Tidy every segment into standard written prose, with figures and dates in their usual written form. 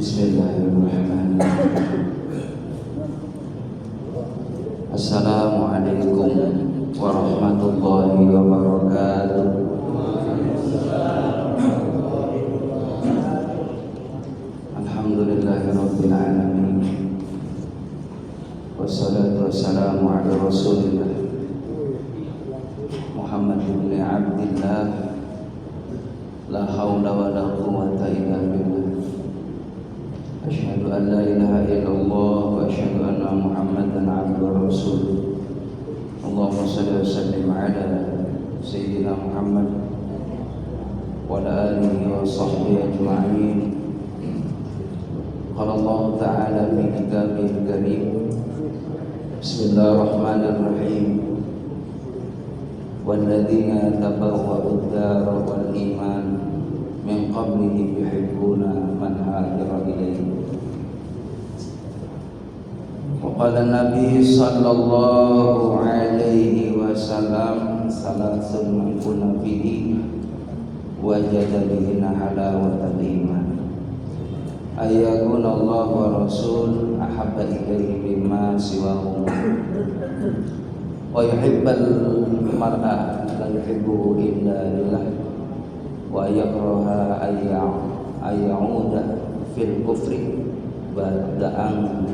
Bismillahirrahmanirrahim. Assalamualaikum warahmatullahi wabarakatuh. Alhamdulillahirabbil alamin. Wassalatu wassalamu ala Rasulillah Muhammad ibn Abdillah. La haula wa la quwwata illa billah. Asyhadu an la ilaha illallah wa asyhadu anna Muhammadan abduhu wa rasuluh. Allahumma shalli wa sallim ala sayyidina Muhammad wa ala alihi wa sahbihi ajma'in. Qala Allah ta'ala fi kitabihil karim. Bismillahirrahmanirrahim. Walladzina tabawwa'ud dara wal iman min qablihim yuhibbuna man hajara ilaihim. Wa qala Nabi sallallahu alaihi wasallam salasun man kunna fihi wajada bihinna halawatal iman. Ayyakuna Allah wa rasul ahabba ilaihi mimma siwahuma wa yuhibbal mar'a la yuhibbuhu illa lillah wa yakraha ayya'uda fil kufri ba'da'an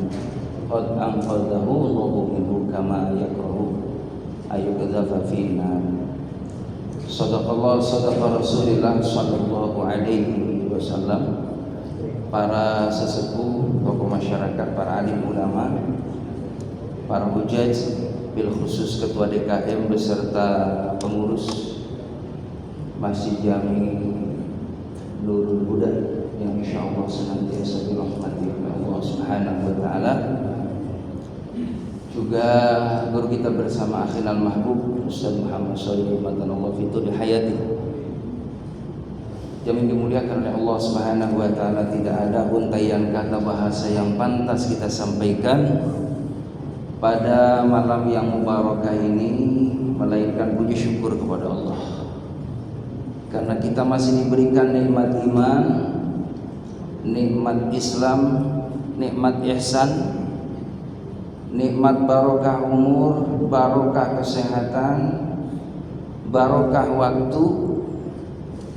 qad anqadhahu Allahu minhu kama yakrahu ayyukadzafa fi nar. Sadaqallah sadaqa Rasulullah sallallahu alaihi wasallam. Para sesepuh, tokoh masyarakat, para alim ulama, para hujaj, bil khusus ketua DKM beserta pengurus Masjid Jami Nurul Huda yang insyaallah senantiasa dirahmati oleh Allah Subhanahu wa taala. Juga guru kita bersama akhinal mahbub Ustaz Muhammad Shalih Matanallah fitul hayati. Yang dimuliakan oleh Allah Subhanahu wa taala, tidak ada untayan kata bahasa yang pantas kita sampaikan pada malam yang mubarakah ini melainkan puji syukur kepada Allah. Karena kita masih diberikan nikmat iman, nikmat Islam, nikmat ihsan, nikmat barokah umur, barokah kesehatan, barokah waktu,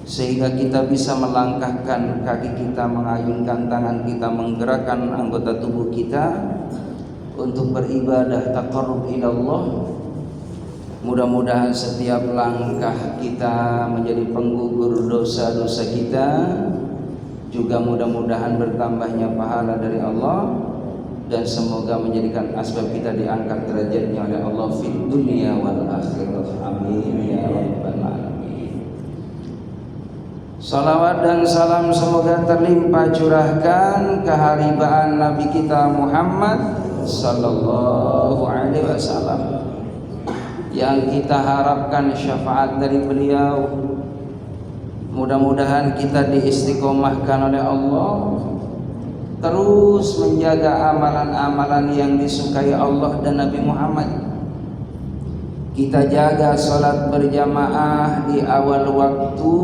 sehingga kita bisa melangkahkan kaki kita, mengayunkan tangan kita, menggerakkan anggota tubuh kita untuk beribadah taqarrub ila Allah. Mudah-mudahan setiap langkah kita menjadi penggugur dosa-dosa kita, juga mudah-mudahan bertambahnya pahala dari Allah, dan semoga menjadikan asbab kita diangkat derajatnya oleh Allah fid dunya wal akhirah. Amin ya rabbal alamin. Salawat dan salam semoga terlimpah curahkan keharibaan Nabi kita Muhammad sallallahu alaihi wasallam, yang kita harapkan syafaat dari beliau. Mudah-mudahan kita diistiqomahkan oleh Allah, terus menjaga amalan-amalan yang disukai Allah dan Nabi Muhammad. Kita jaga salat berjamaah di awal waktu.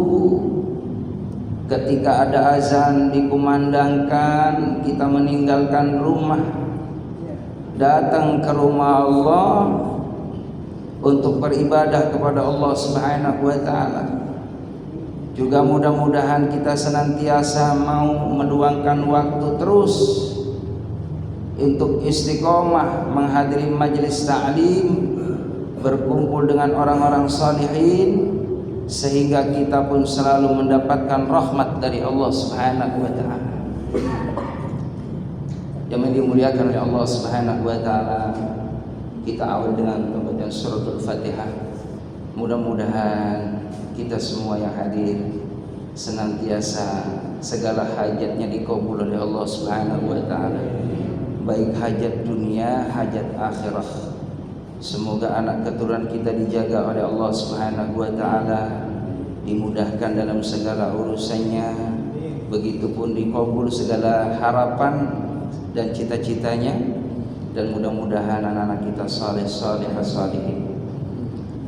Ketika ada azan dikumandangkan, kita meninggalkan rumah, datang ke rumah Allah untuk beribadah kepada Allah Subhanahu wa taala. Juga mudah-mudahan kita senantiasa mau meluangkan waktu terus untuk istiqomah menghadiri majelis ta'lim, berkumpul dengan orang-orang salihin, sehingga kita pun selalu mendapatkan rahmat dari Allah Subhanahu wa taala. Yang dimuliakan oleh Allah Subhanahu wa taala, kita awal dengan pembacaan suratul Fatihah. Mudah-mudahan kita semua yang hadir senantiasa segala hajatnya dikabul oleh Allah Subhanahu wa taala, baik hajat dunia, hajat akhirah. Semoga anak keturunan kita dijaga oleh Allah Subhanahu wa taala, dimudahkan dalam segala urusannya, begitupun dikabul segala harapan dan cita-citanya, dan mudah-mudahan anak-anak kita saleh salihah salihin.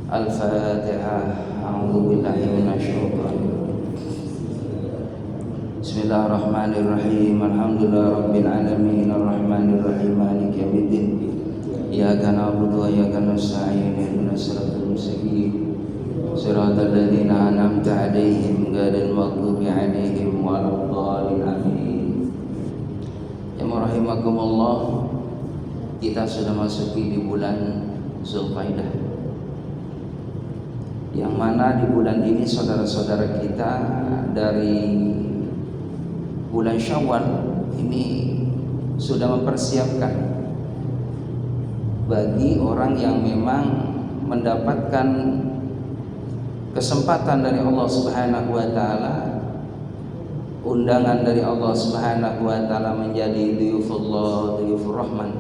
Al-Fatihah. A'udzu billahi minasyaitonir rajim. Bismillahirrahmanirrahim. Alhamdulillahirabbil alamin arrahmanir rahim maliki yaumiddin. Iyyaka na'budu wa iyyaka nasta'in ihdinas siratal mustaqim. Shiratal ladzina an'amta 'alaihim ghairil maghdubi 'alaihim waladdallin. Amin. Ya rahimakumullah, kita sudah masuki di bulan Zulqa'dah, yang mana di bulan ini saudara-saudara kita dari bulan Syawal ini sudah mempersiapkan bagi orang yang memang mendapatkan kesempatan dari Allah Subhanahu wa taala, undangan dari Allah Subhanahu wa taala menjadi dhuyufullah, dhuyufur rahman,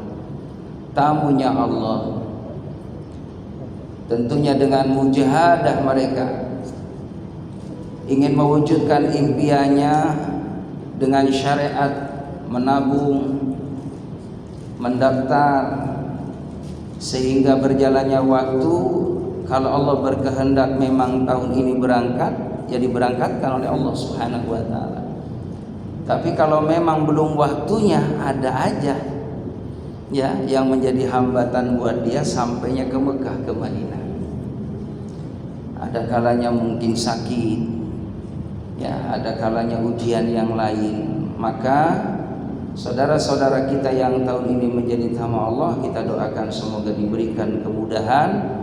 tamunya Allah. Tentunya dengan mujahadah mereka ingin mewujudkan impiannya dengan syariat, menabung, mendaftar, sehingga berjalannya waktu. Kalau Allah berkehendak memang tahun ini berangkat, ya diberangkatkan oleh Allah Subhanahu wa taala. Tapi kalau memang belum waktunya, ada aja ya yang menjadi hambatan buat dia sampainya ke Mekah, ke Madinah. Ada kalanya mungkin sakit, ya ada kalanya ujian yang lain. Maka saudara-saudara kita yang tahun ini menjadi tamu Allah, kita doakan semoga diberikan kemudahan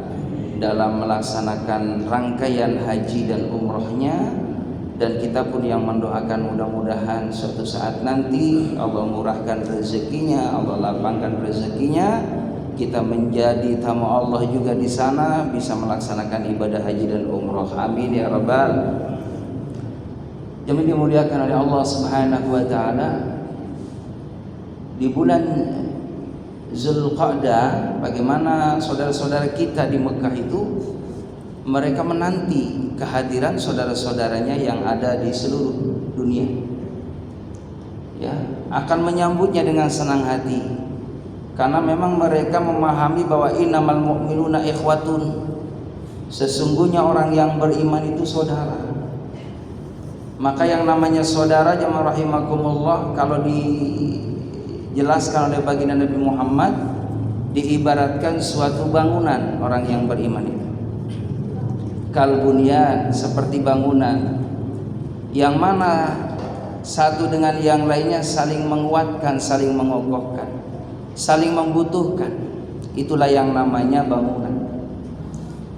dalam melaksanakan rangkaian haji dan umrohnya, dan kita pun yang mendoakan mudah-mudahan suatu saat nanti Allah murahkan rezekinya, Allah lapangkan rezekinya, kita menjadi tamu Allah juga di sana, bisa melaksanakan ibadah haji dan umroh. Amin ya rabbal. Yang dimuliakan oleh Allah Subhanahu wa taala, di bulan Zulqa'dah, bagaimana saudara-saudara kita di Mekah itu mereka menanti kehadiran saudara-saudaranya yang ada di seluruh dunia, ya, akan menyambutnya dengan senang hati, karena memang mereka memahami bahwa innamal mu'minuna ikhwatun, sesungguhnya orang yang beriman itu saudara. Maka yang namanya saudara, jamaah rahimakumullah, kalau dijelaskan oleh baginda Nabi Muhammad, diibaratkan suatu bangunan orang yang beriman itu. Kalbunyan, seperti bangunan yang mana satu dengan yang lainnya saling menguatkan, saling mengokohkan, saling membutuhkan. Itulah yang namanya bangunan.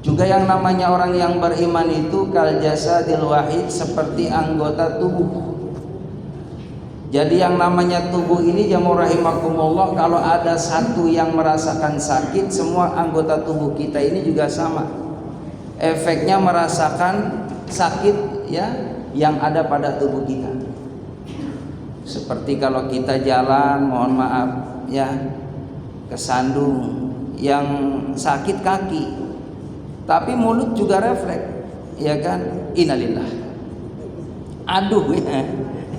Juga yang namanya orang yang beriman itu kal jasadil wahid, seperti anggota tubuh. Jadi yang namanya tubuh ini, jamaah rahimakumullah, kalau ada satu yang merasakan sakit, semua anggota tubuh kita ini juga sama efeknya merasakan sakit, ya, yang ada pada tubuh kita. Seperti kalau kita jalan, mohon maaf ya, kesandung, yang sakit kaki, tapi mulut juga refleks, ya kan? Innalillah. Aduh ya,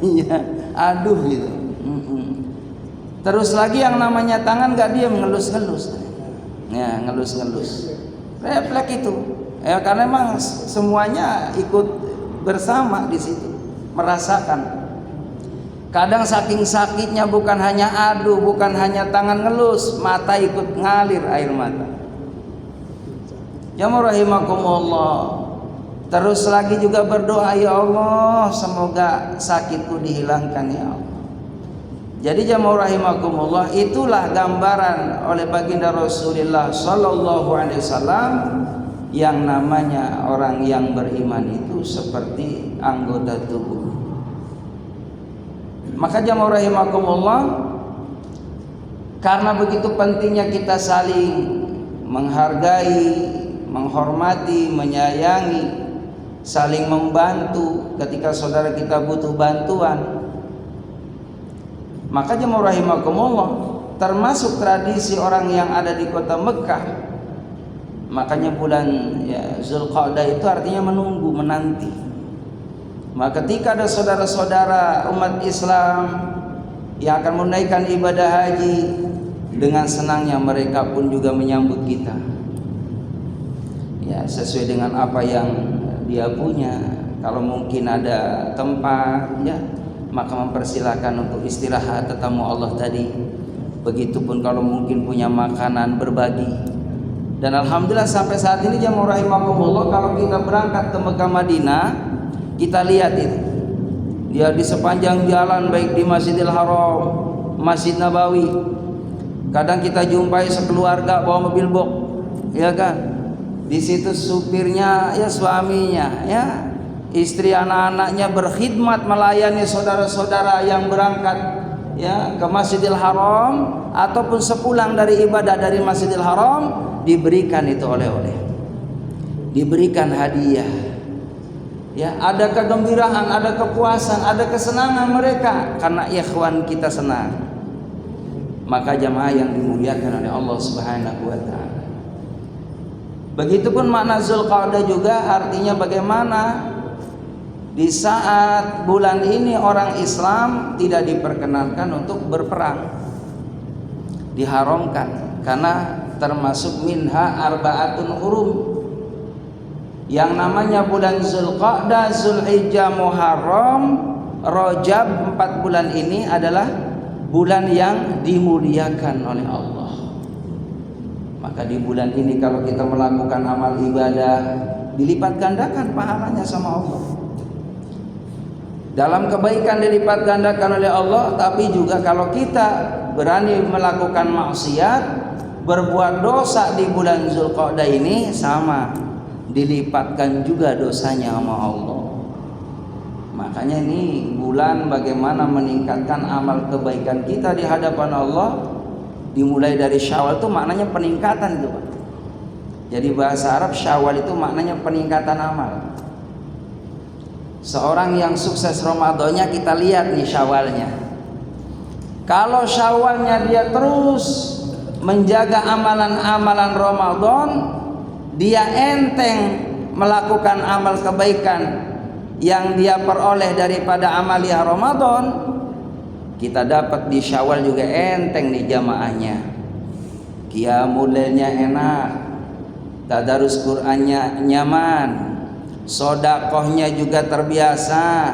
ya, aduh gitu. Terus lagi yang namanya tangan gak dia ngelus-ngelus, ya, ngelus-ngelus, refleks itu, ya, karena memang semuanya ikut bersama di situ, merasakan. Kadang saking sakitnya bukan hanya aduh, bukan hanya tangan ngelus, mata ikut ngalir air mata. Ya rahimakumullah. Terus lagi juga berdoa, ya Allah, semoga sakitku dihilangkan ya Allah. Jadi jamaah rahimakumullah, itulah gambaran oleh baginda Rasulullah sallallahu alaihi wasallam, yang namanya orang yang beriman itu seperti anggota tubuh. Maka jamaah rahimakumullah, karena begitu pentingnya kita saling menghargai, menghormati, menyayangi, saling membantu ketika saudara kita butuh bantuan. Maka jemaah rahimakumullah, termasuk tradisi orang yang ada di kota Mekah. Makanya bulan Zulqa'dah itu artinya menunggu, menanti. Maka ketika ada saudara-saudara umat Islam yang akan menunaikan ibadah haji, dengan senangnya mereka pun juga menyambut kita, ya, sesuai dengan apa yang dia punya. Kalau mungkin ada tempat, ya, maka mempersilahkan untuk istirahat tetamu Allah tadi. Begitupun kalau mungkin punya makanan, berbagi. Dan alhamdulillah sampai saat ini jamaah rahimakumullah, kalau kita berangkat ke Mekah Madinah, kita lihat itu dia di sepanjang jalan, baik di Masjidil Haram, Masjid Nabawi, kadang kita jumpai sekeluarga bawa mobil box, ya kan? Di situ supirnya, ya suaminya, ya istri, anak-anaknya berkhidmat melayani saudara-saudara yang berangkat ya ke Masjidil Haram ataupun sepulang dari ibadah dari Masjidil Haram, diberikan itu oleh-oleh, diberikan hadiah. Ya, ada kegembiraan, ada kepuasan, ada kesenangan mereka karena ikhwan kita senang. Maka jamaah yang dimuliakan oleh Allah Subhanahu wa taala. Begitupun makna Zulqa'dah juga artinya bagaimana di saat bulan ini orang Islam tidak diperkenankan untuk berperang, diharamkan karena termasuk minha arba'atun hurum. Yang namanya bulan Zulqa'dah, Zulhijjah, Muharram, Rajab, 4 bulan ini adalah bulan yang dimuliakan oleh Allah. Maka di bulan ini kalau kita melakukan amal ibadah, dilipat gandakan pahalanya sama Allah. Dalam kebaikan dilipat gandakan oleh Allah, tapi juga kalau kita berani melakukan maksiat, berbuat dosa di bulan Zulqa'dah ini, sama dilipatkan juga dosanya sama Allah. Makanya ini bulan bagaimana meningkatkan amal kebaikan kita di hadapan Allah. Dimulai dari Syawal itu maknanya peningkatan itu, Pak. Jadi bahasa Arab Syawal itu maknanya peningkatan amal. Seorang yang sukses Ramadannya kita lihat nih Syawalnya. Kalau Syawalnya dia terus menjaga amalan-amalan Ramadan, dia enteng melakukan amal kebaikan yang dia peroleh daripada amalia Ramadan, kita dapat di Syawal juga enteng nih jamaahnya. Qiyamul lailnya enak, tadarus Qur'annya nyaman, sodakohnya juga terbiasa,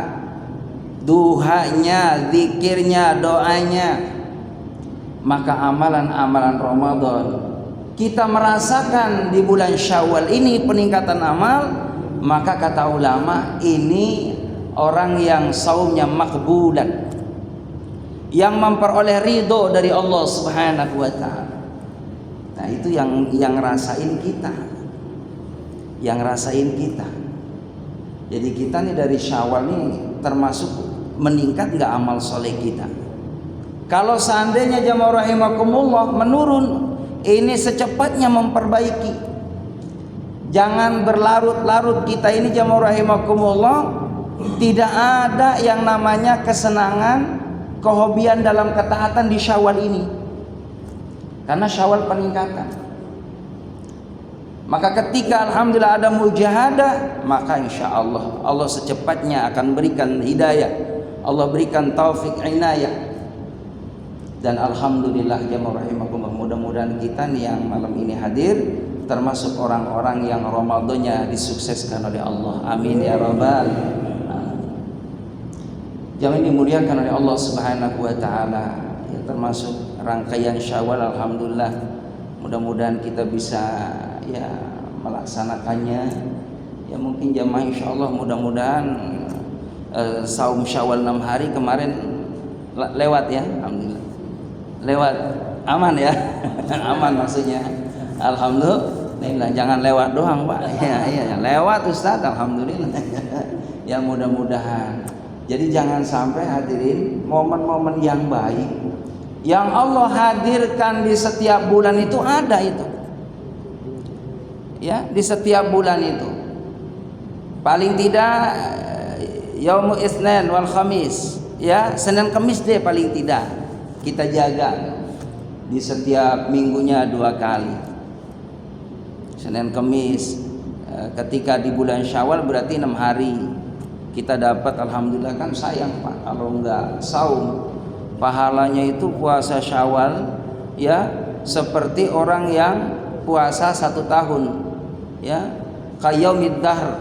duhanya, zikirnya, doanya. Maka amalan-amalan Ramadan kita merasakan di bulan Syawal ini peningkatan amal. Maka kata ulama, ini orang yang saumnya makbulan, yang memperoleh ridho dari Allah Subhanahu wa taala. Nah, itu yang rasain kita. Yang rasain kita. Jadi kita nih dari Syawal nih termasuk meningkat enggak amal soleh kita? Kalau seandainya jamaah rahimakumullah menurun, ini secepatnya memperbaiki. Jangan berlarut-larut kita ini jamaah rahimakumullah, tidak ada yang namanya kesenangan, kehobian dalam ketaatan di Syawal ini. Karena Syawal peningkatan. Maka ketika alhamdulillah ada mujahadah, maka insya Allah Allah secepatnya akan berikan hidayah, Allah berikan taufik inayah. Dan alhamdulillah jamaah rahimakumullah, mudah-mudahan kita nih yang malam ini hadir termasuk orang-orang yang Ramadannya disukseskan oleh Allah. Amin ya rabbal alamin. Jamaah dimuliakan oleh Allah Subhanahu wa taala, ya, termasuk rangkaian Syawal alhamdulillah. Mudah-mudahan kita bisa ya melaksanakannya. Ya mungkin jamaah insyaallah mudah-mudahan saum Syawal 6 hari kemarin lewat ya, alhamdulillah. Lewat aman ya. Aman maksudnya. Alhamdulillah, jangan lewat doang, Pak. Iya, lewat Ustaz, alhamdulillah. Ya mudah-mudahan. Jadi jangan sampai hadirin momen-momen yang baik yang Allah hadirkan di setiap bulan itu ada itu. Ya, di setiap bulan itu. Paling tidak Yaumul Itsnain wal Khamis, ya, Senin Kamis deh paling tidak kita jaga di setiap minggunya 2 kali. Senin Kamis, ketika di bulan Syawal berarti 6 hari kita dapat. Alhamdulillah, kan sayang Pak kalau enggak saum. Pahalanya itu puasa Syawal ya seperti orang yang puasa 1 tahun, ya, qayaumid dahr.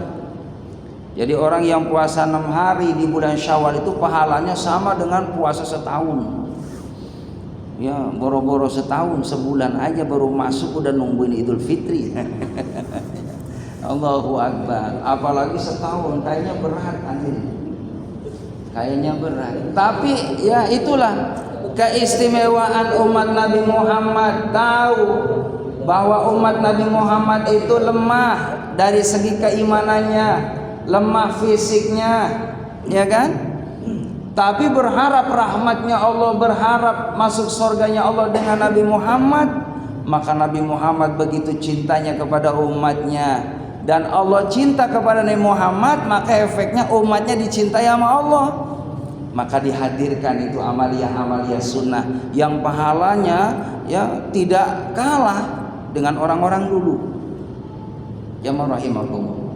Jadi orang yang puasa 6 hari di bulan Syawal itu pahalanya sama dengan puasa setahun. Ya, boro-boro setahun, sebulan aja baru masuk udah nungguin Idul Fitri. Allahu Akbar. Apalagi setahun, kayaknya berat anjir. Kayaknya berat. Tapi ya itulah keistimewaan umat Nabi Muhammad. Tahu bahwa umat Nabi Muhammad itu lemah dari segi keimanannya, lemah fisiknya, ya kan? Tapi berharap rahmatnya Allah, berharap masuk surganya Allah dengan Nabi Muhammad. Maka Nabi Muhammad begitu cintanya kepada umatnya, dan Allah cinta kepada Nabi Muhammad, maka efeknya umatnya dicintai sama Allah. Maka dihadirkan itu amaliyah-amaliyah sunnah yang pahalanya ya tidak kalah dengan orang-orang dulu. Jamaah rahimakumullah.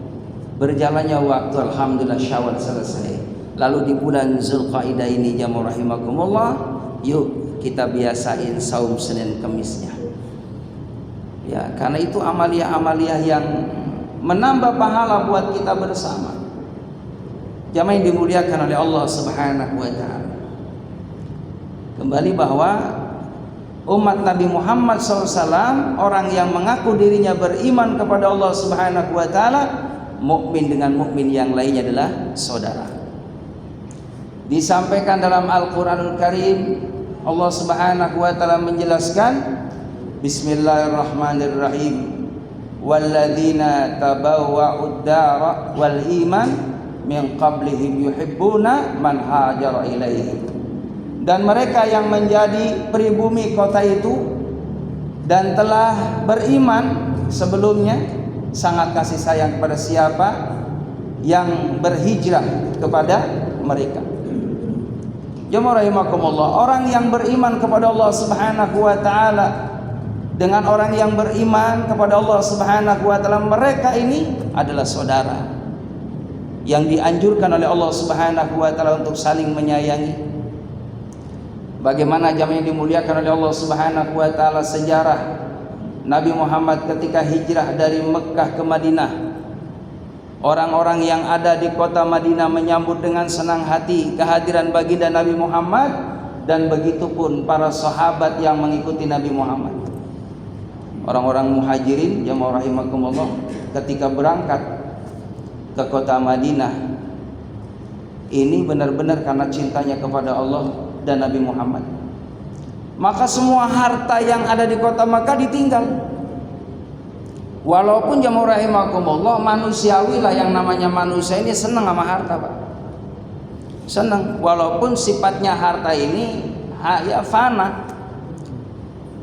Berjalannya waktu, alhamdulillah Syawal selesai. Lalu di bulan Zulqaidah ini, jamaah rahimakumullah, yuk kita biasain saum Senin Kemisnya. Ya, karena itu amaliyah-amaliyah yang menambah pahala buat kita bersama. Jamaah yang dimuliakan oleh Allah Subhanahu wa taala. Kembali bahwa umat Nabi Muhammad SAW, orang yang mengaku dirinya beriman kepada Allah Subhanahu wa taala, mukmin dengan mukmin yang lainnya adalah saudara. Disampaikan dalam Al-Qur'anul Karim, Allah Subhanahu wa taala menjelaskan, Bismillahirrahmanirrahim. Walladzina tabawwa'ud dara wal iman min qablihim yuhibbuna man hajara ilaihim. Dan mereka yang menjadi pribumi kota itu dan telah beriman sebelumnya sangat kasih sayang kepada siapa yang berhijrah kepada mereka. Jamaah rahimakumullah, orang yang beriman kepada Allah Subhanahu wa taala dengan orang yang beriman kepada Allah Subhanahu wa taala, mereka ini adalah saudara yang dianjurkan oleh Allah Subhanahu wa taala untuk saling menyayangi. Bagaimana jamaah yang dimuliakan oleh Allah Subhanahu wa taala sejarah Nabi Muhammad ketika hijrah dari Mekkah ke Madinah. Orang-orang yang ada di kota Madinah menyambut dengan senang hati kehadiran baginda Nabi Muhammad, dan begitu pun para sahabat yang mengikuti Nabi Muhammad. Orang-orang muhajirin, jamaah rahimakumullah, ketika berangkat ke kota Madinah ini benar-benar karena cintanya kepada Allah dan Nabi Muhammad. Maka semua harta yang ada di kota Makkah ditinggal. Walaupun jamaah rahimakumullah, manusiawi lah, yang namanya manusia ini senang sama harta, Pak. Senang, walaupun sifatnya harta ini ya fana,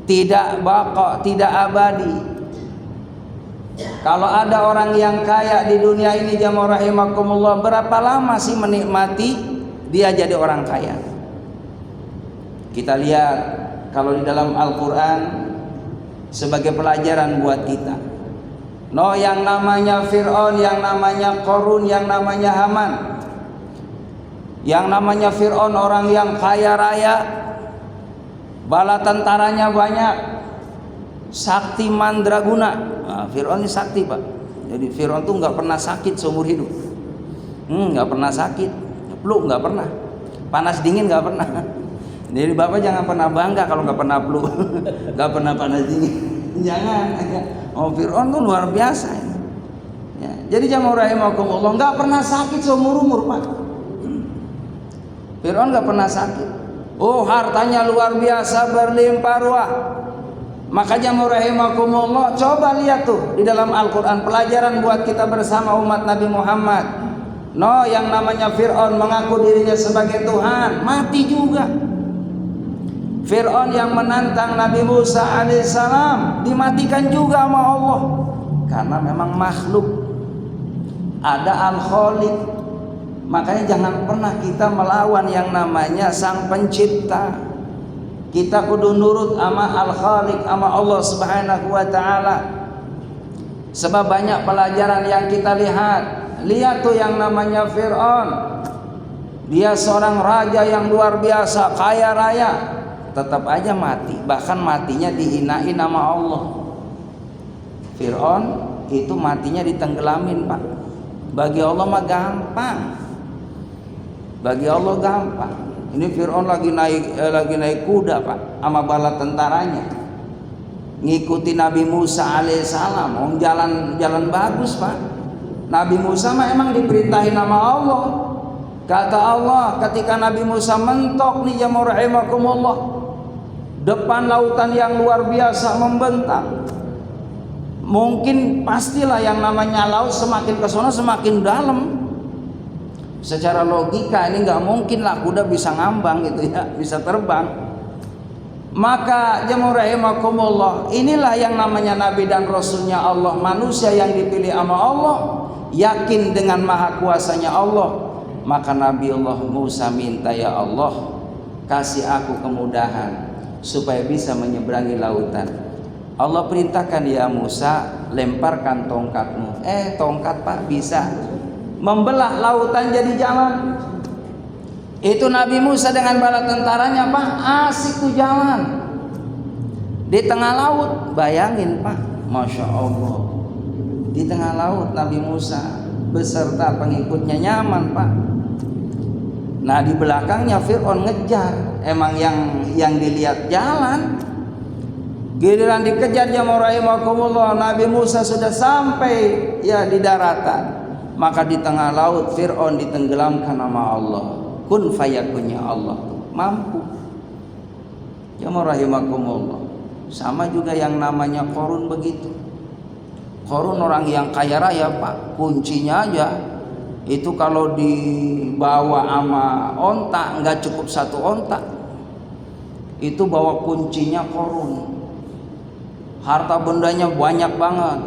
tidak baqa, tidak abadi. Kalau ada orang yang kaya di dunia ini, jamaah rahimakumullah, berapa lama sih menikmati dia jadi orang kaya? Kita lihat kalau di dalam Al-Quran sebagai pelajaran buat kita. No, yang namanya Fir'aun, yang namanya Qarun, yang namanya Haman. Yang namanya Fir'aun orang yang kaya raya, bala tentaranya banyak, sakti mandraguna. Nah, Fir'aun ini sakti, Pak. Jadi Fir'aun tuh nggak pernah sakit seumur hidup. Nggak pernah sakit, flu nggak pernah, panas dingin nggak pernah. Jadi Bapak jangan pernah bangga kalau nggak pernah flu, nggak pernah panas dingin. Jangan. Oh, Fir'aun tuh luar biasa. Ya, jadi jamaah rahimakumullah, nggak pernah sakit seumur umur, Pak. Fir'aun nggak pernah sakit. Oh, hartanya luar biasa, berlimpah ruah. Maka jamaah rahimakumullah, coba lihat tuh di dalam Al-Quran, pelajaran buat kita bersama umat Nabi Muhammad. No, yang namanya Fir'aun mengaku dirinya sebagai Tuhan, mati juga. Fir'aun yang menantang Nabi Musa alaihissalam dimatikan juga sama Allah, karena memang makhluk. Ada Al-Khaliq. Makanya jangan pernah kita melawan yang namanya Sang Pencipta. Kita kudu nurut sama Al-Khaliq, sama Allah Subhanahu wa taala. Sebab banyak pelajaran yang kita lihat. Lihat tuh yang namanya Fir'aun. Dia seorang raja yang luar biasa, kaya raya, tetap aja mati. Bahkan matinya dihinain sama Allah. Fir'aun itu matinya ditenggelamin, Pak. Bagi Allah mah gampang. Bagi Allah gampang. Ini Fir'aun lagi naik kuda Pak, sama bala tentaranya, ngikuti Nabi Musa alaihissalam. Jalan bagus Pak. Nabi Musa mah emang diperintahin sama Allah. Kata Allah ketika Nabi Musa mentok nih ya rahimakumullah, depan lautan yang luar biasa membentang. Mungkin pastilah yang namanya laut semakin ke sana semakin dalam. Secara logika ini nggak mungkin lah kuda bisa ngambang gitu ya, bisa terbang. Maka jemaah rahimakumullah, inilah yang namanya Nabi dan Rasulnya Allah, manusia yang dipilih sama Allah, yakin dengan maha kuasanya Allah. Maka Nabi Allah Musa minta, ya Allah kasih aku kemudahan supaya bisa menyeberangi lautan. Allah perintahkan, ya Musa lemparkan tongkatmu. Tongkat Pak bisa membelah lautan jadi jalan. Itu Nabi Musa dengan bala tentaranya Pak, asik tuh jalan di tengah laut. Bayangin Pak, Masya Allah, di tengah laut Nabi Musa beserta pengikutnya nyaman Pak. Nah di belakangnya Fir'aun ngejar. Emang yang dilihat jalan. Giliran dikejar jamaah rahimakumullah, Nabi Musa sudah sampai ya di daratan. Maka di tengah laut Fir'aun ditenggelamkan sama Allah. Kun fayakunnya Allah mampu. Jamaah rahimakumullah. Sama juga yang namanya Qarun begitu. Qarun orang yang kaya raya Pak. Kuncinya aja itu kalau dibawa sama onta nggak cukup satu onta, itu bawa kuncinya Qarun. Harta bendanya banyak banget.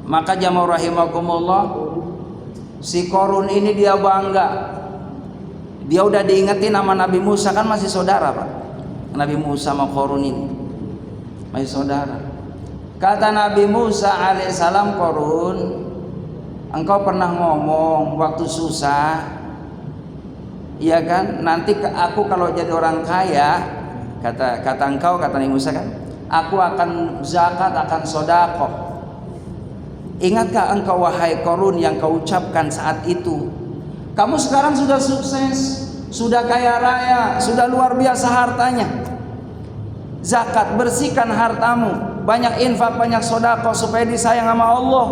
Maka jamaah rahimakumullah, si Qarun ini dia bangga. Dia udah diingetin sama Nabi Musa, kan masih saudara Pak. Nabi Musa sama Qarun ini masih saudara. Kata Nabi Musa alaihissalam, Qarun, engkau pernah ngomong waktu susah, iya kan? Nanti aku kalau jadi orang kaya, kata engkau, kata Nabi Musa kan, aku akan zakat, akan sodakoh. Ingatkah engkau wahai Qarun yang kau ucapkan saat itu? Kamu sekarang sudah sukses, sudah kaya raya, sudah luar biasa hartanya. Zakat, bersihkan hartamu, banyak infak, banyak sodakoh supaya disayang sama Allah.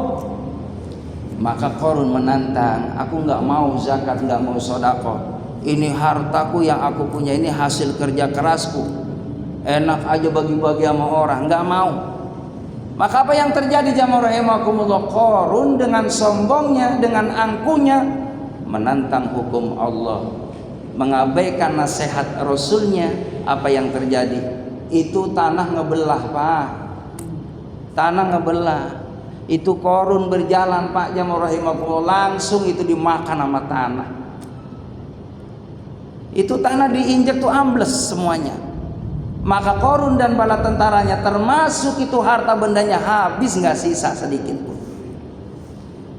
Maka Qarun menantang, aku nggak mau zakat, nggak mau sodakoh. Ini hartaku yang aku punya, ini hasil kerja kerasku. Enak aja bagi-bagi sama orang, nggak mau. Maka apa yang terjadi jamaah rahimakumullah? Qarun dengan sombongnya, dengan angkuhnya menantang hukum Allah, mengabaikan nasihat Rasulnya. Apa yang terjadi? Itu tanah ngebelah Pak. Tanah ngebelah. Itu Qarun berjalan Pak jamaah rahimakumullah, langsung itu dimakan sama tanah. Itu tanah diinjek tuh ambles semuanya. Maka Qarun dan bala tentaranya, termasuk itu harta bendanya, habis nggak sisa sedikit pun.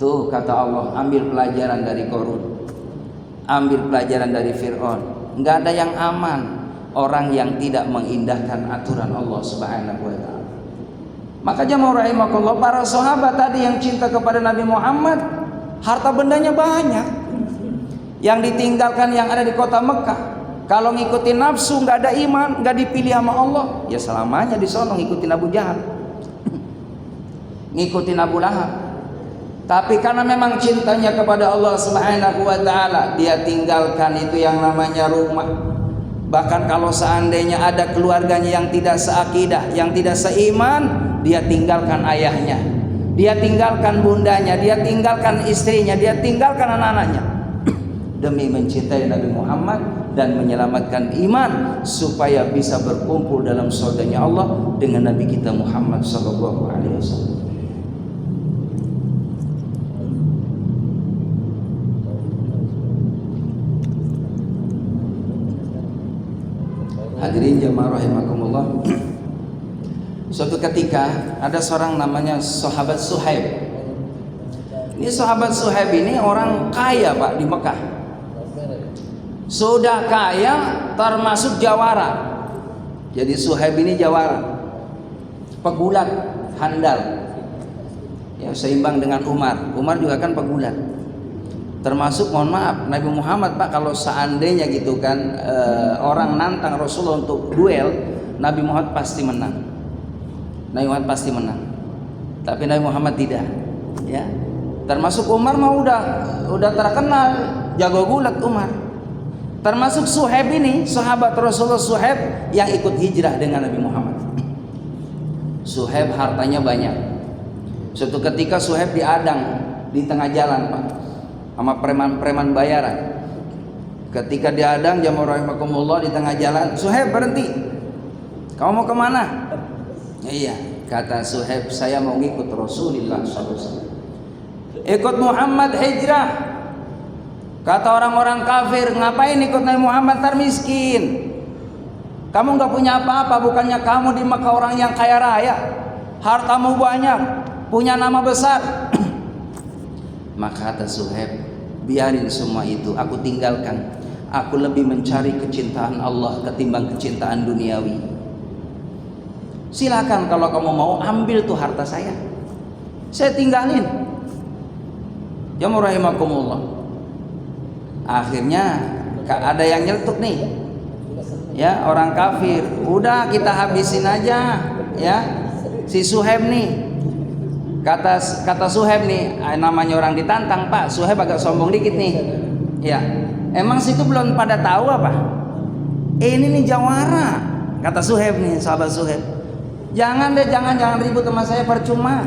Tuh kata Allah, ambil pelajaran dari Qarun, ambil pelajaran dari Fir'aun. Nggak ada yang aman orang yang tidak mengindahkan aturan Allah Subhanahu wa ta'ala. Maka jamaah rahimakumullah, para sahabat tadi yang cinta kepada Nabi Muhammad, harta bendanya banyak. Yang ditinggalkan yang ada di kota Mekah. Kalau ngikutin nafsu, nggak ada iman, nggak dipilih sama Allah, ya selamanya di sono ngikutin Abu Jahal, ngikutin Abu Lahab. Tapi karena memang cintanya kepada Allah Subhanahu wa ta'ala, dia tinggalkan itu yang namanya rumah. Bahkan kalau seandainya ada keluarganya yang tidak seakidah, yang tidak seiman, dia tinggalkan ayahnya, dia tinggalkan bundanya, dia tinggalkan istrinya, dia tinggalkan anak-anaknya demi mencintai Nabi Muhammad dan menyelamatkan iman supaya bisa berkumpul dalam surganya Allah dengan Nabi kita Muhammad sallallahu alaihi wasallam. Hadirin jamaah rahimakumullah. Suatu ketika ada seorang namanya sahabat Suhaib. Ini sahabat Suhaib ini orang kaya Pak di Mekah. Sudah kaya termasuk jawara. Jadi Suhaib ini jawara, pegulat, handal. Ya seimbang dengan Umar. Umar juga kan pegulat. Termasuk mohon maaf Nabi Muhammad Pak, kalau seandainya gitu kan orang nantang Rasulullah untuk duel, Nabi Muhammad pasti menang. Nabi Muhammad pasti menang. Tapi Nabi Muhammad tidak, ya. Termasuk Umar mah udah terkenal jago gulat Umar. Termasuk Suhaib ini, sahabat Rasulullah Suhaib yang ikut hijrah dengan Nabi Muhammad. Suhaib hartanya banyak. Suatu ketika Suhaib diadang di tengah jalan Pak, sama preman-preman bayaran. Ketika diadang jamaah rahimakumullah di tengah jalan, Suhaib berhenti. Kamu mau kemana? Iya, kata Suhaib, saya mau ngikut Rasulullah SAW. Ikut Muhammad hijrah. Kata orang-orang kafir, ngapain ikut Nabi Muhammad, ntar miskin. Kamu nggak punya apa-apa, bukannya kamu di Mekah orang yang kaya raya, hartamu banyak, punya nama besar. Maka kata Suhaib, biarin semua itu, aku tinggalkan. Aku lebih mencari kecintaan Allah ketimbang kecintaan duniawi. Silakan kalau kamu mau ambil tuh harta saya tinggalin. Ya rahimakumullah. Akhirnya ada yang nyeletuk nih, ya orang kafir. Udah kita habisin aja, ya si Suhaib nih. Kata Suhaib nih, namanya orang ditantang Pak. Suhaib agak sombong dikit nih, ya. Emang situ belum pada tahu apa? Ini nih jawara. Kata Suhaib nih, sahabat Suhaib. Jangan ribut sama saya, percuma.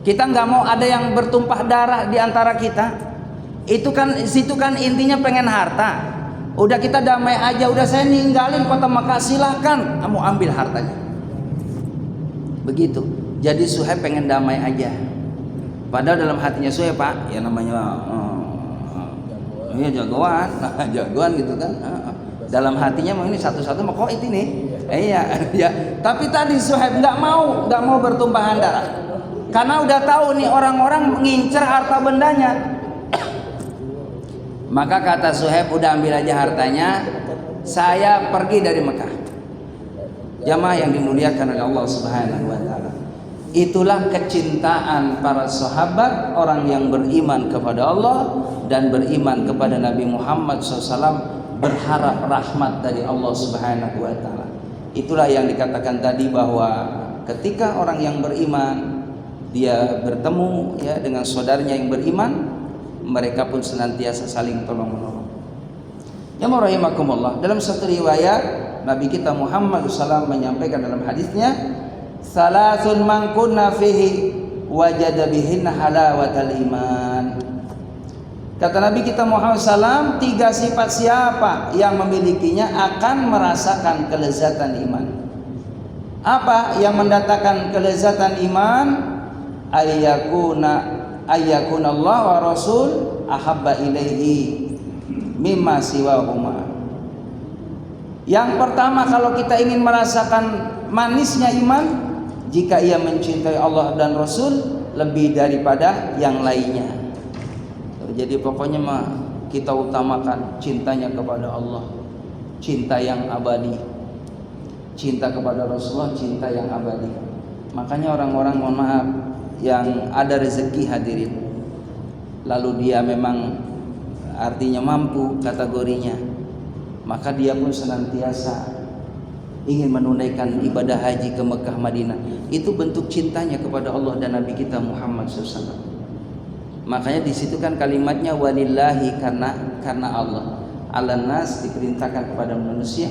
Kita nggak mau ada yang bertumpah darah di antara kita. Situ kan intinya pengen harta. Udah kita damai aja, udah saya ninggalin kota Mekah, silakan kamu ambil hartanya. Begitu. Jadi Suhaib pengen damai aja. Padahal dalam hatinya Suhaib Pak, ya namanya jagoan, jagoan gitu kan. Dalam hatinya mau ini satu-satu mau koit ini. Iya, ya. Tapi tadi Suhaib nggak mau bertumpahan darah. Karena udah tahu nih orang-orang mengincar harta bendanya. Maka kata Suhaib, udah ambil aja hartanya, saya pergi dari Mekah. Jamaah yang dimuliakan oleh Allah Subhanahu wa taala. Itulah kecintaan para sahabat, orang yang beriman kepada Allah dan beriman kepada Nabi Muhammad SAW, berharap rahmat dari Allah Subhanahu wa taala. Itulah yang dikatakan tadi bahwa ketika orang yang beriman dia bertemu ya dengan saudaranya yang beriman, mereka pun senantiasa saling tolong menolong. Ya rahimakumullah. Dalam satu riwayat Nabi kita Muhammad SAW menyampaikan dalam hadisnya, salasun man kunna fihi wajada bihinna halawatal iman. Kata Nabi kita Muhammad SAW, 3 sifat siapa yang memilikinya akan merasakan kelezatan iman. Apa yang mendatangkan kelezatan iman? Ayyakuna Allah wa Rasul ahabba ilaihi mimma siwahuma. Yang pertama, kalau kita ingin merasakan manisnya iman, jika ia mencintai Allah dan Rasul lebih daripada yang lainnya. Jadi pokoknya mah kita utamakan cintanya kepada Allah, cinta yang abadi. Cinta kepada Rasulullah, cinta yang abadi. Makanya orang-orang, mohon maaf, yang ada rezeki hadirin, lalu dia memang artinya mampu kategorinya, maka dia pun senantiasa ingin menunaikan ibadah haji ke Mekah Madinah. Itu bentuk cintanya kepada Allah dan Nabi kita Muhammad SAW. Makanya di situ kan kalimatnya walillahi, karena Allah. Alannas, diperintahkan kepada manusia,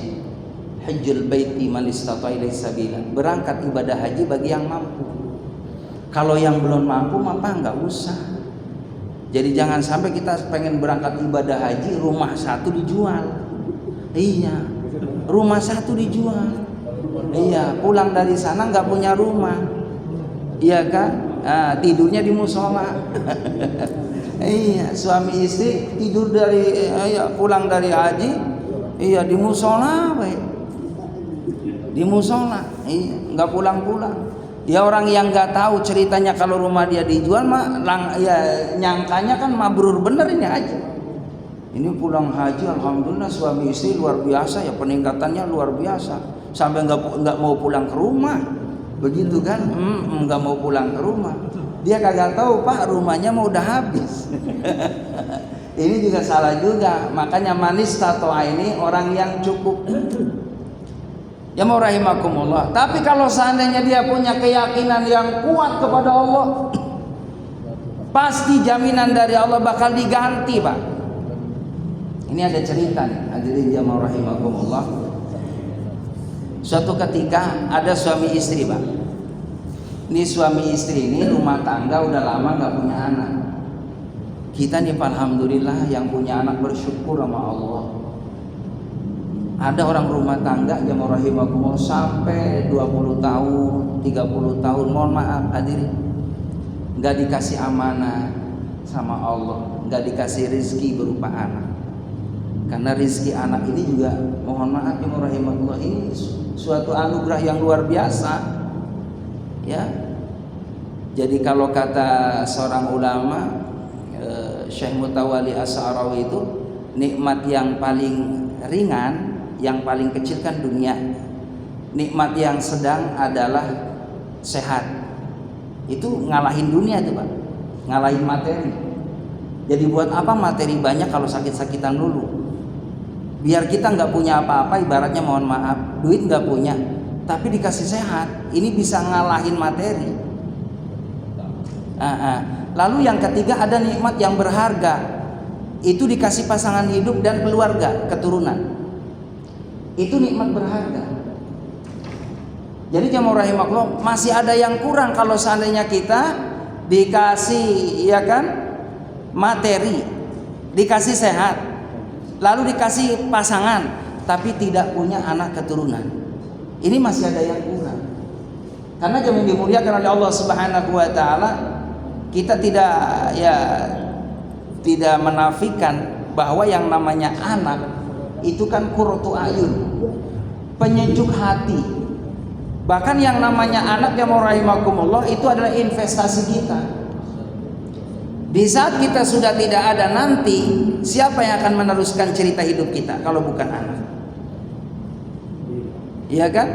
hajjul baiti man istata'a ilaihi sabila, berangkat ibadah haji bagi yang mampu. Kalau yang belum mampu maka nggak usah. Jadi jangan sampai kita pengen berangkat ibadah haji, rumah satu dijual. Iya, rumah satu dijual. Iya, pulang dari sana nggak punya rumah. Iya kan? Tidurnya di musola. Iya, suami istri tidur pulang dari haji, iya di musola, di musola. Iya, nggak pulang-pulang. Ya orang yang nggak tahu ceritanya kalau rumah dia dijual mah ya nyangkanya kan mabrur bener ini haji. Ini pulang haji alhamdulillah suami istri luar biasa ya, peningkatannya luar biasa sampai nggak mau pulang ke rumah, begitu kan? Nggak mau pulang ke rumah. Dia kagak tahu, Pak, rumahnya mau udah habis. Ini juga salah juga. Makanya manis tatoa ini orang yang cukup. Ya mau rahimakumullah. Tapi kalau seandainya dia punya keyakinan yang kuat kepada Allah, pasti jaminan dari Allah bakal diganti, Pak. Ini ada cerita nih, hadirin jamaah rahimakumullah. Suatu ketika ada suami istri, Pak. Ini suami istri ini rumah tangga udah lama gak punya anak. Kita nih alhamdulillah yang punya anak bersyukur sama Allah. Ada orang rumah tangga jamaah rahimakumullah sampai 20 tahun, 30 tahun, mohon maaf hadirin, gak dikasih amanah sama Allah, gak dikasih rezeki berupa anak. Karena rezeki anak ini juga mohon maaf jamaah rahimakumullah, ini suatu anugerah yang luar biasa. Ya, jadi kalau kata seorang ulama Syekh Mutawalli Asy'arawi itu, nikmat yang paling ringan, yang paling kecil kan dunia. Nikmat yang sedang adalah sehat. Itu ngalahin dunia tuh, Pak. Ngalahin materi. Jadi buat apa materi banyak kalau sakit-sakitan dulu? Biar kita nggak punya apa-apa, ibaratnya mohon maaf, duit nggak punya, tapi dikasih sehat, ini bisa ngalahin materi. Lalu yang ketiga ada nikmat yang berharga, itu dikasih pasangan hidup dan keluarga, keturunan. Itu nikmat berharga. Jadi jamaah rahimakumullah, masih ada yang kurang kalau seandainya kita dikasih, ya kan, materi, dikasih sehat, lalu dikasih pasangan, tapi tidak punya anak keturunan. Ini masih ada yang kurang. Karena yang dimuliakan oleh Allah Subhanahu wa taala, kita tidak menafikan bahwa yang namanya anak itu kan qurratu ayun, penyejuk hati. Bahkan yang namanya anak yang rahimakumullah itu adalah investasi kita. Di saat kita sudah tidak ada nanti, siapa yang akan meneruskan cerita hidup kita kalau bukan anak? Iya kan?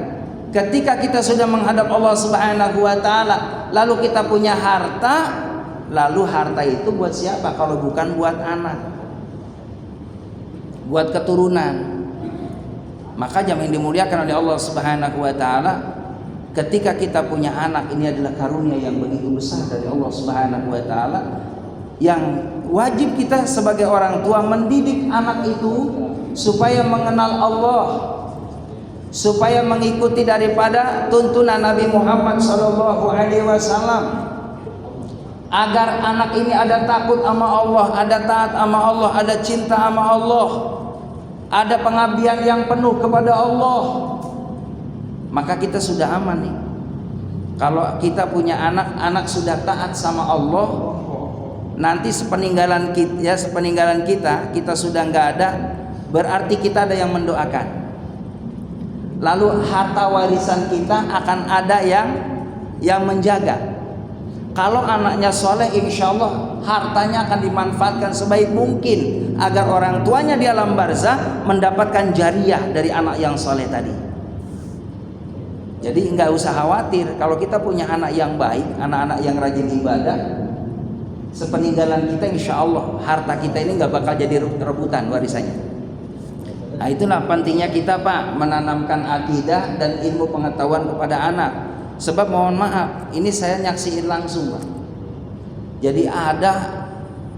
Ketika kita sudah menghadap Allah Subhanahu wa taala, lalu kita punya harta, lalu harta itu buat siapa kalau bukan buat anak? Buat keturunan. Maka yang dimuliakan oleh Allah Subhanahu wa taala, ketika kita punya anak, ini adalah karunia yang begitu besar dari Allah Subhanahu wa taala, yang wajib kita sebagai orang tua mendidik anak itu supaya mengenal Allah, supaya mengikuti daripada tuntunan Nabi Muhammad SAW, agar anak ini ada takut sama Allah, ada taat sama Allah, ada cinta sama Allah, ada pengabdian yang penuh kepada Allah. Maka kita sudah aman nih. Kalau kita punya anak sudah taat sama Allah, nanti sepeninggalan kita sudah nggak ada, berarti kita ada yang mendoakan. Lalu harta warisan kita akan ada yang menjaga. Kalau anaknya soleh, insya Allah hartanya akan dimanfaatkan sebaik mungkin agar orang tuanya di alam barzah mendapatkan jariah dari anak yang soleh tadi. Jadi nggak usah khawatir kalau kita punya anak yang baik, anak-anak yang rajin ibadah, sepeninggalan kita insya Allah harta kita ini nggak bakal jadi rebutan warisannya. Nah, itulah pentingnya kita, Pak, menanamkan akidah dan ilmu pengetahuan kepada anak. Sebab mohon maaf, ini saya nyaksiin langsung, Pak. Jadi ada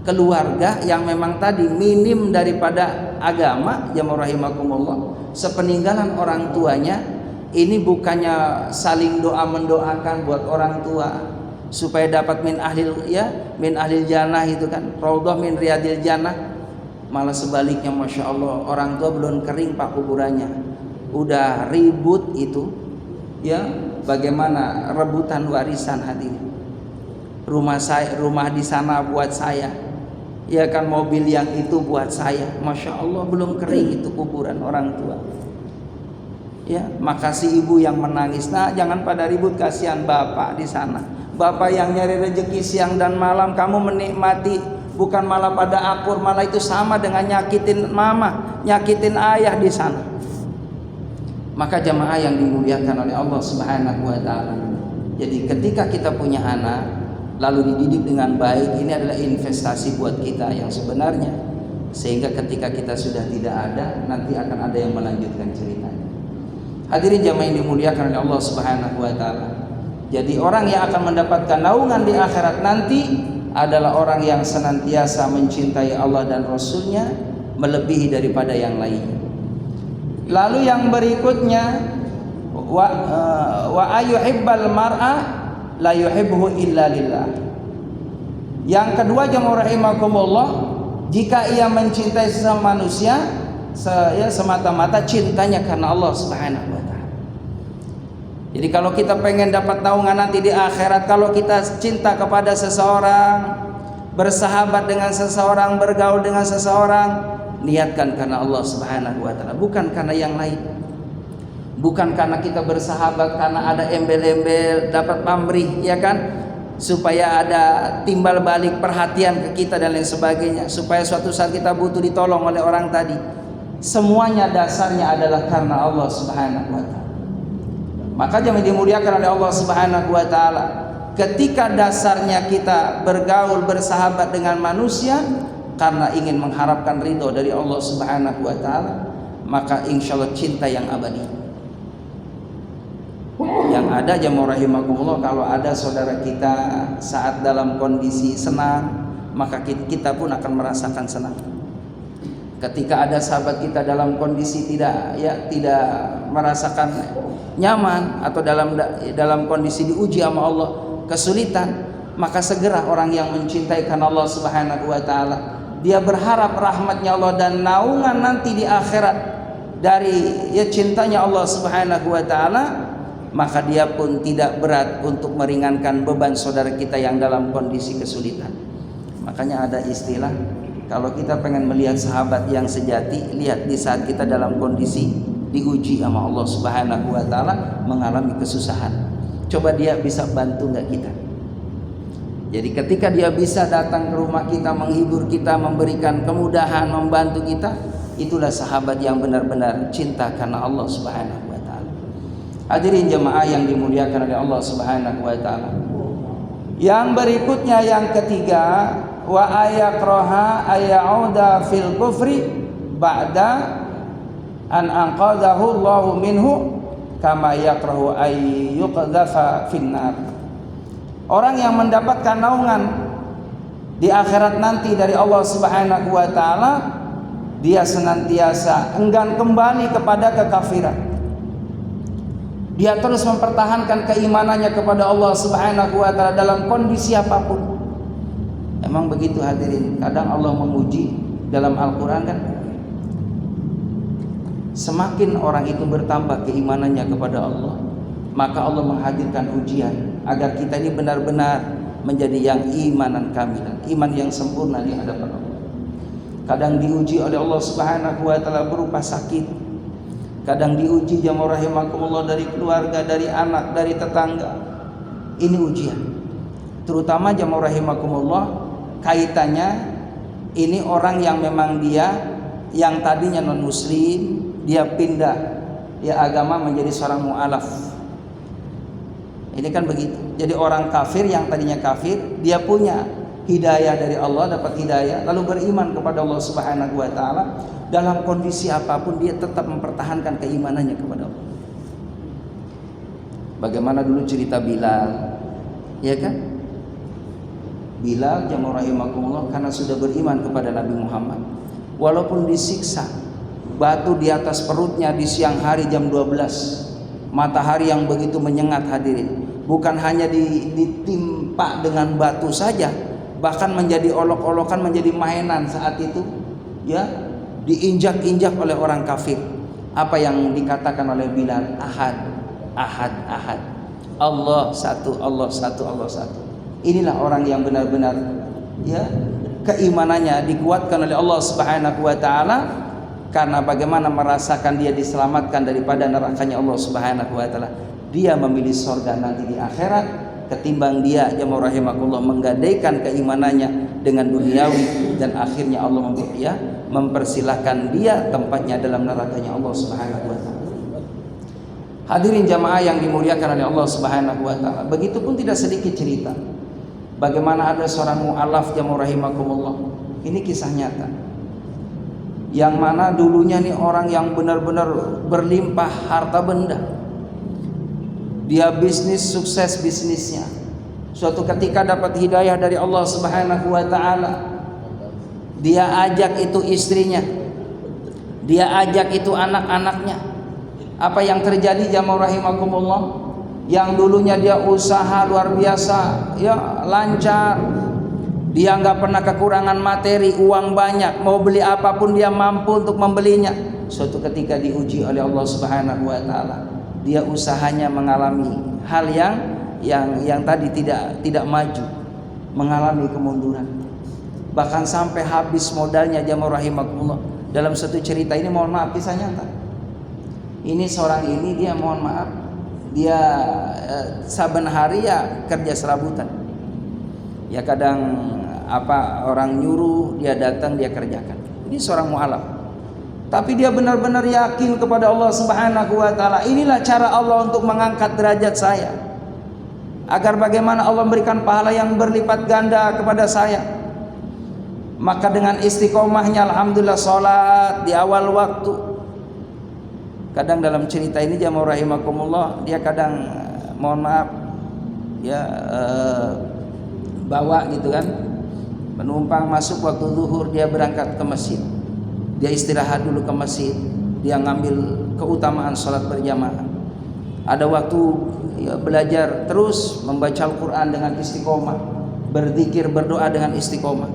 keluarga yang memang tadi minim daripada agama, jamaah rahimakumullah, sepeninggalan orang tuanya, ini bukannya saling doa mendoakan buat orang tua supaya dapat min ahlil jannah itu kan, raudhah min riyadil jannah. Malah sebaliknya, masya Allah, orang tua belum kering, Pak, kuburannya udah ribut itu, ya, bagaimana rebutan warisan hadirin. Rumah di sana buat saya, ya kan, mobil yang itu buat saya, masya Allah, belum kering itu kuburan orang tua. Ya, makasih ibu yang menangis. Nah, jangan pada ribut, kasihan bapak di sana. Bapak yang nyari rezeki siang dan malam, kamu menikmati, bukan malah pada akur, malah itu sama dengan nyakitin mama, nyakitin ayah di sana. Maka jamaah yang dimuliakan oleh Allah Subhanahu wa taala, jadi ketika kita punya anak, lalu dididik dengan baik, ini adalah investasi buat kita yang sebenarnya, sehingga ketika kita sudah tidak ada, nanti akan ada yang melanjutkan ceritanya. Hadirin jamaah yang dimuliakan oleh Allah Subhanahu wa taala. Jadi orang yang akan mendapatkan naungan di akhirat nanti adalah orang yang senantiasa mencintai Allah dan Rasulnya melebihi daripada yang lain. Lalu yang berikutnya, wa ayuhibbal mar'a la yuhibbuhu illa lillah. Yang kedua, jamaah rahimakumullah, jika ia mencintai sesama manusia semata-mata cintanya karena Allah Subhanahu wa taala. Jadi kalau kita pengen dapat naungan nanti di akhirat, kalau kita cinta kepada seseorang, bersahabat dengan seseorang, bergaul dengan seseorang, niatkan karena Allah Subhanahu wa taala, bukan karena yang lain. Bukan karena kita bersahabat karena ada embel-embel, dapat pamrih, ya kan? Supaya ada timbal balik perhatian ke kita dan lain sebagainya, supaya suatu saat kita butuh ditolong oleh orang tadi. Semuanya dasarnya adalah karena Allah Subhanahu wa taala. Maka jangan dimuliakan oleh Allah Subhanahu wa taala. Ketika dasarnya kita bergaul bersahabat dengan manusia karena ingin mengharapkan ridho dari Allah Subhanahu wa taala, maka insya Allah cinta yang abadi. Yang ada jamaah rahimakumullah, kalau ada saudara kita saat dalam kondisi senang, maka kita pun akan merasakan senang. Ketika ada sahabat kita dalam kondisi tidak merasakan nyaman atau dalam kondisi diuji sama Allah, kesulitan, maka segera orang yang mencintai karena Allah Subhanahu wa taala, dia berharap rahmatnya Allah dan naungan nanti di akhirat dari cintanya Allah Subhanahu wa taala, maka dia pun tidak berat untuk meringankan beban saudara kita yang dalam kondisi kesulitan. Makanya ada istilah, kalau kita pengen melihat sahabat yang sejati, lihat di saat kita dalam kondisi diuji sama Allah Subhanahu wa taala, mengalami kesusahan. Coba dia bisa bantu enggak kita? Jadi ketika dia bisa datang ke rumah kita, menghibur kita, memberikan kemudahan, membantu kita, itulah sahabat yang benar-benar cinta karena Allah Subhanahu wa taala. Hadirin jemaah yang dimuliakan oleh Allah Subhanahu wa taala. Yang berikutnya, yang ketiga, wa ayakraha ayauda fil kufri ba'da an anqadhahu Allahu minhu kama yakrahu ay yuqdhafa finnar. Orang yang mendapatkan naungan di akhirat nanti dari Allah Subhanahu wa taala, dia senantiasa enggan kembali kepada kekafiran. Dia terus mempertahankan keimanannya kepada Allah Subhanahu wa taala dalam kondisi apapun. Emang begitu hadirin. Kadang Allah memuji dalam Al-Qur'an kan, semakin orang itu bertambah keimanannya kepada Allah, maka Allah menghadirkan ujian agar kita ini benar-benar menjadi yang imanan kamilan, iman yang sempurna di hadapan Allah. Kadang diuji oleh Allah Subhanahu wa taala berupa sakit. Kadang diuji jamaah rahimakumullah dari keluarga, dari anak, dari tetangga. Ini ujian. Terutama jamaah rahimakumullah, kaitannya ini orang yang memang dia yang tadinya non muslim, dia pindah agama menjadi seorang mu'alaf. Ini kan begitu. Jadi orang kafir yang tadinya kafir, dia punya hidayah dari Allah, dapat hidayah, lalu beriman kepada Allah Subhanahu wa taala. Dalam kondisi apapun dia tetap mempertahankan keimanannya kepada Allah. Bagaimana dulu cerita Bilal, ya kan? Bilal jamaah rahimakumullah, karena sudah beriman kepada Nabi Muhammad, walaupun disiksa, batu di atas perutnya di siang hari jam 12, matahari yang begitu menyengat hadirin, bukan hanya ditimpa dengan batu saja, bahkan menjadi olok-olokan, menjadi mainan saat itu, ya, diinjak-injak oleh orang kafir. Apa yang dikatakan oleh Bilal? Ahad, ahad, ahad. Allah satu, Allah satu, Allah satu. Inilah orang yang benar-benar keimanannya dikuatkan oleh Allah Subhanahu wa taala, karena bagaimana merasakan dia diselamatkan daripada nerakanya Allah Subhanahu wa taala. Dia memilih surga nanti di akhirat ketimbang dia jamaah rahimakumullah menggadaikan keimanannya dengan duniawi, dan akhirnya Allah mempersilahkan dia tempatnya dalam nerakanya Allah Subhanahu wa taala. Hadirin jamaah yang dimuliakan oleh Allah Subhanahu wa taala, begitupun tidak sedikit cerita Bagaimana ada seorang mu'alaf jamaah rahimakumullah. Ini kisah nyata. Yang mana dulunya nih orang yang benar-benar berlimpah harta benda. Dia bisnis sukses bisnisnya. Suatu ketika dapat hidayah dari Allah Subhanahu wa taala. Dia ajak itu istrinya. Dia ajak itu anak-anaknya. Apa yang terjadi jamaah rahimakumullah? Yang dulunya dia usaha luar biasa, ya lancar. Dia nggak pernah kekurangan materi, uang banyak, mau beli apapun dia mampu untuk membelinya. Suatu ketika diuji oleh Allah Subhanahu wa taala, dia usahanya mengalami hal yang tadi tidak maju, mengalami kemunduran. Bahkan sampai habis modalnya jamaah rahimakumullah. Dalam satu cerita ini, mohon maaf kisah nyata. Ini seorang ini dia mohon maaf, dia saben hari ya kerja serabutan. Ya kadang orang nyuruh dia datang dia kerjakan. Ini seorang mu'alaf. Tapi dia benar-benar yakin kepada Allah Subhanahu wa taala. Inilah cara Allah untuk mengangkat derajat saya. Agar bagaimana Allah memberikan pahala yang berlipat ganda kepada saya. Maka dengan istiqomahnya alhamdulillah salat di awal waktu. Kadang dalam cerita ini jamaah rahimakumullah, dia kadang mohon maaf ya bawa gitu kan, penumpang masuk waktu zuhur, dia berangkat ke masjid, dia istirahat dulu ke masjid, dia ngambil keutamaan sholat berjamaah. Ada waktu ya, belajar terus membaca Al-Quran dengan istiqomah, berzikir berdoa dengan istiqomah.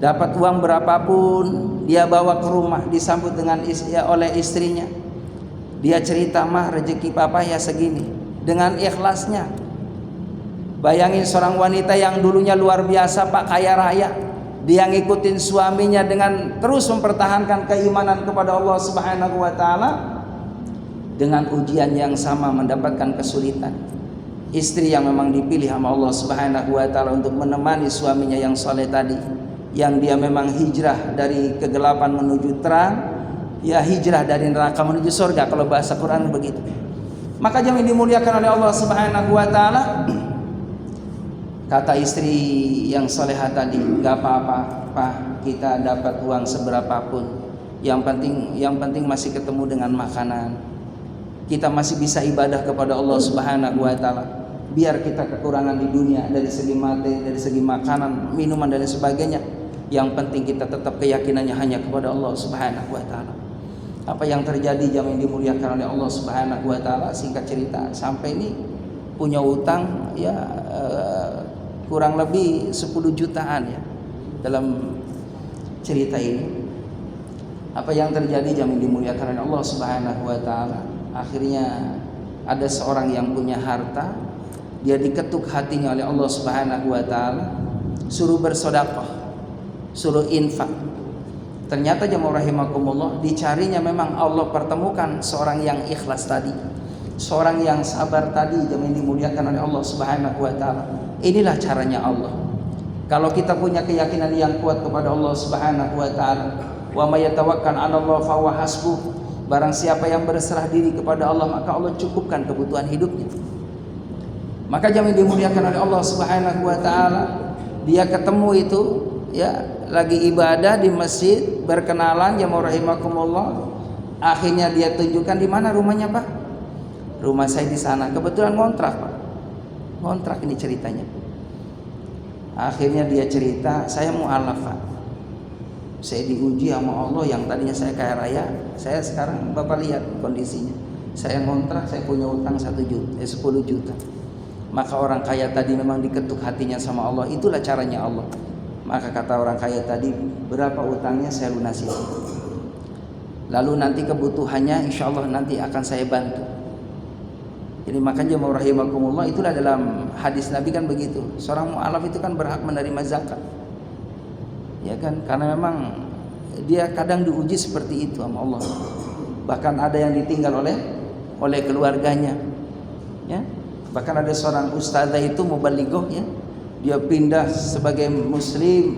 Dapat uang berapapun dia bawa ke rumah, disambut dengan oleh istrinya. Dia cerita, mah rezeki papa ya segini, dengan ikhlasnya. Bayangin seorang wanita yang dulunya luar biasa pak, kaya raya, dia ngikutin suaminya dengan terus mempertahankan keimanan kepada Allah Subhanahu wa taala. Dengan ujian yang sama mendapatkan kesulitan. Istri yang memang dipilih sama Allah Subhanahu wa taala untuk menemani suaminya yang soleh tadi, yang dia memang hijrah dari kegelapan menuju terang, ya hijrah dari neraka menuju surga kalau bahasa Quran begitu. Maka jemaah dimuliakan oleh Allah Subhanahu wa taala. Kata istri yang solehah tadi, gak apa-apa Pak, kita dapat uang seberapapun, yang penting masih ketemu dengan makanan, kita masih bisa ibadah kepada Allah Subhanahu wa taala. Biar kita kekurangan di dunia dari segi materi, dari segi makanan, minuman dan sebagainya, yang penting kita tetap keyakinannya hanya kepada Allah Subhanahu wa taala. Apa yang terjadi jamaah yang dimuliakan oleh Allah Subhanahu wa taala, singkat cerita sampai ini punya utang ya kurang lebih 10 jutaan ya dalam cerita ini. Apa yang terjadi jamaah yang dimuliakan oleh Allah Subhanahu wa taala, akhirnya ada seorang yang punya harta, dia diketuk hatinya oleh Allah Subhanahu wa taala, suruh bersedekah, suruh infak. Ternyata jemaah rahimakumullah, dicarinya memang Allah pertemukan seorang yang ikhlas tadi, seorang yang sabar tadi, jemaah yang dimuliakan oleh Allah Subhanahu wa taala. Inilah caranya Allah. Kalau kita punya keyakinan yang kuat kepada Allah Subhanahu wa taala, wa may yatawakkal 'ala Allah fa huwa hasbuh. Barang siapa yang berserah diri kepada Allah, maka Allah cukupkan kebutuhan hidupnya. Maka jemaah dimuliakan oleh Allah Subhanahu wa taala, dia ketemu itu ya lagi ibadah di masjid, berkenalan jemaah rahimakumullah. Akhirnya dia tunjukkan, di mana rumahnya Pak? Rumah saya di sana. Kebetulan ngontrak Pak. Ngontrak ini ceritanya. Akhirnya dia cerita, saya mu'alaf Pak. Saya diuji sama Allah, yang tadinya saya kaya raya, saya sekarang Bapak lihat kondisinya. Saya ngontrak, saya punya utang 10 juta. Maka orang kaya tadi memang diketuk hatinya sama Allah. Itulah caranya Allah. Maka kata orang kaya tadi, berapa utangnya saya lunasi. Lalu nanti kebutuhannya insya Allah nanti akan saya bantu. Jadi makanya jemaah rahimakumullah, itulah dalam hadis Nabi kan begitu. Seorang mu'alaf itu kan berhak menerima zakat. Ya kan, karena memang dia kadang diuji seperti itu sama Allah. Bahkan ada yang ditinggal oleh keluarganya. Ya. Bahkan ada seorang ustazah itu mubalighah ya. Dia pindah sebagai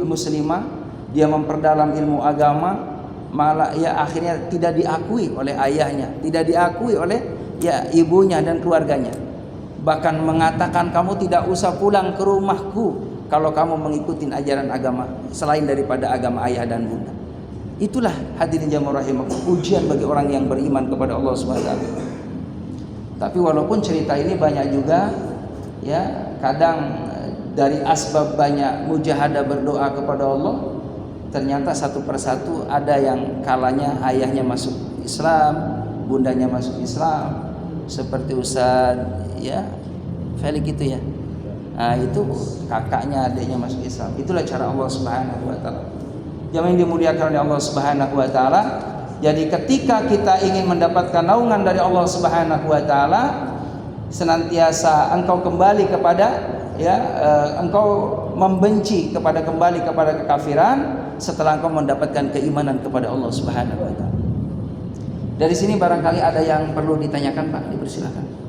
muslimah, dia memperdalam ilmu agama, malah ya akhirnya tidak diakui oleh ayahnya, tidak diakui oleh ya ibunya dan keluarganya. bahkan mengatakan kamu tidak usah pulang ke rumahku kalau kamu mengikuti ajaran agama selain daripada agama ayah dan bunda. Itulah hadirin jamaah rahimakumullah ujian bagi orang yang beriman kepada Allah Subhanahu wa taala. Tapi walaupun cerita ini banyak juga ya, kadang dari asbab banyak mujahadah berdoa kepada Allah, ternyata satu persatu ada yang kalanya ayahnya masuk Islam, bundanya masuk Islam, seperti Ustaz ya Felix itu ya. Nah, itu kakaknya, adiknya masuk Islam. Itulah cara Allah Subhanahu wa taala. Yang dimuliakan oleh Allah Subhanahu wa taala. Jadi ketika kita ingin mendapatkan naungan dari Allah Subhanahu wa taala, senantiasa engkau kembali kepada engkau membenci kembali kepada kekafiran setelah engkau mendapatkan keimanan kepada Allah Subhanahu wa taala. Dari sini barangkali ada yang perlu ditanyakan, Pak, dipersilakan.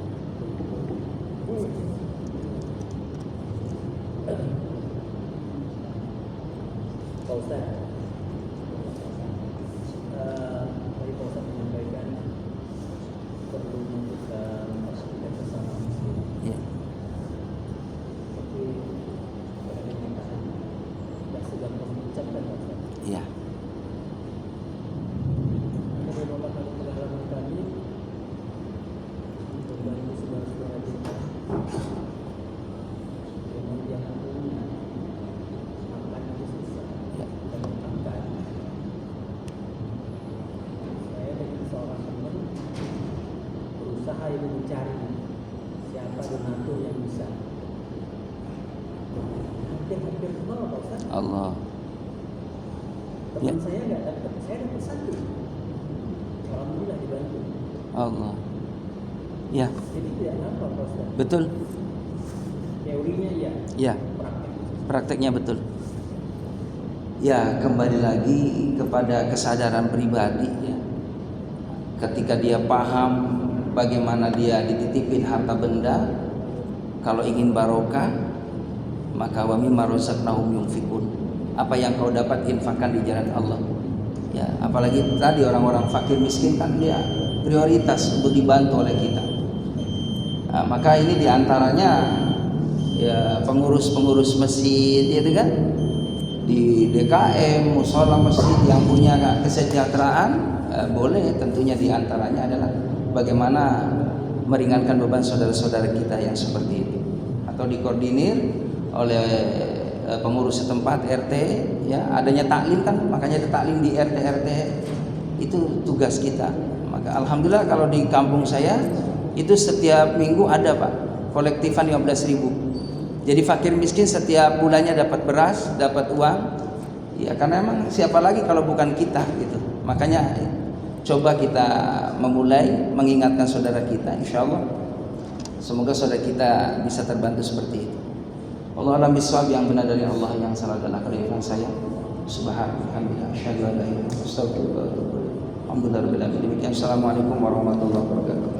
Pak Ustaz, tadi Pak Ustaz menyampaikan perlunya kita memastikan bersama muslim. Ya. Tapi kadang-kadang tidak segampang mengucapkan Pak Ustaz. Iya. Karena beberapa kali pengalaman kami membantu saudara-saudara kita yang punya makan itu susah. Saya dengan seorang teman berusaha itu mencari siapa donatur yang bisa. Hampir semua Pak Ustaz. Allah. Teman saya nggak dapat, saya dapat satu. Alhamdulillah dibantu. Allah. Ya, Jadi tidak nampak Pak Ustaz. betul. Teorinya iya, Ya, prakteknya. prakteknya betul. Ya, kembali lagi kepada kesadaran pribadi ya. Ketika dia paham bagaimana dia dititipin harta benda, kalau ingin barokah, maka wa mimma razaqnahum yunfikun. Apa yang kau dapat infakkan di jalan Allah. Ya, apalagi tadi orang-orang fakir miskin kan dia prioritas untuk dibantu oleh kita. Nah, maka ini diantaranya ya pengurus-pengurus masjid itu kan, di DKM, musola masjid yang punya kesejahteraan boleh, tentunya diantaranya adalah bagaimana meringankan beban saudara-saudara kita yang seperti itu, atau dikoordinir oleh pengurus setempat RT ya, adanya taklim kan, makanya ada taklim di RT itu tugas kita. Maka alhamdulillah kalau di kampung saya itu setiap minggu ada Pak kolektifan 15.000. Jadi fakir miskin setiap bulannya dapat beras, dapat uang. Ya karena emang siapa lagi kalau bukan kita gitu. Makanya coba kita memulai mengingatkan saudara kita, insyaallah semoga saudara kita bisa terbantu seperti itu. Allah alam bisawab, yang benar dari Allah, yang salah adalah kehidupan saya. Subhanallah, asyhadu an la ilaha illallah, astagfirullah wa atubu ilaih. Alhamdulillah rabbil alamin. Assalamualaikum warahmatullahi wabarakatuh.